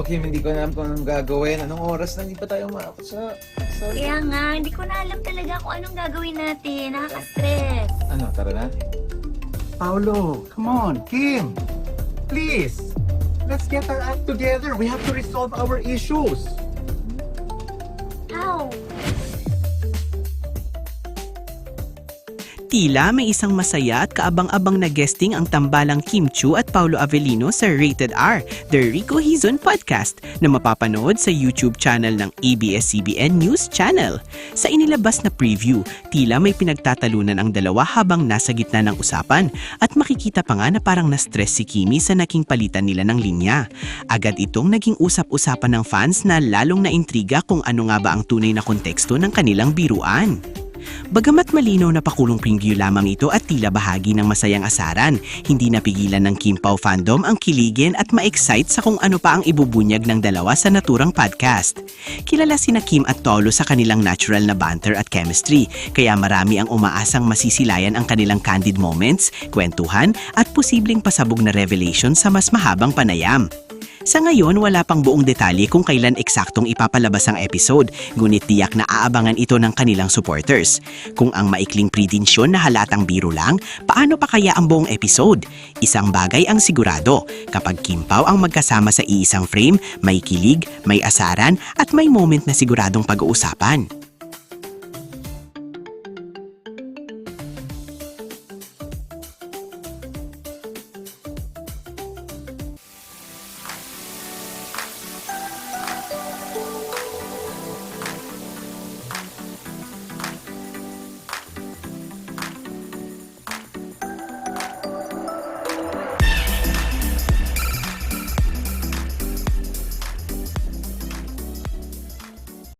Kim, hindi ko alam kung anong gagawin. Anong oras na hindi pa tayo maabot sa... Kaya nga, hindi ko na alam talaga kung anong gagawin natin. Nakaka-stress. Ano, tara na? Paolo, come on, Kim, please. Let's get our act together. We have to resolve our issues. How? Tila may isang masaya at kaabang-abang na guesting ang tambalang Kim Chiu at Paolo Avellino sa Rated R, The Rico Hizon Podcast na mapapanood sa YouTube channel ng ABS-CBN News Channel. Sa inilabas na preview, tila may pinagtatalunan ang dalawa habang nasa gitna ng usapan at makikita pa nga na parang na-stress si Kimi sa naging palitan nila ng linya. Agad itong naging usap-usapan ng fans na lalong naintriga kung ano nga ba ang tunay na konteksto ng kanilang biruan. Bagamat malinaw na pakulong preview lamang ito at tila bahagi ng masayang asaran, hindi napigilan ng Kim Pao fandom ang kiligin at ma-excite sa kung ano pa ang ibubunyag ng dalawa sa naturang podcast. Kilala sina Kim at Tolo sa kanilang natural na banter at chemistry, kaya marami ang umaasang masisilayan ang kanilang candid moments, kwentuhan at posibleng pasabog na revelation sa mas mahabang panayam. Sa ngayon, wala pang buong detalye kung kailan eksaktong ipapalabas ang episode, ngunit tiyak na aabangan ito ng kanilang supporters. Kung ang maikling predinsyon na halatang biro lang, paano pa kaya ang buong episode? Isang bagay ang sigurado, kapag Kim Pao ang magkasama sa iisang frame, may kilig, may asaran at may moment na siguradong pag-uusapan.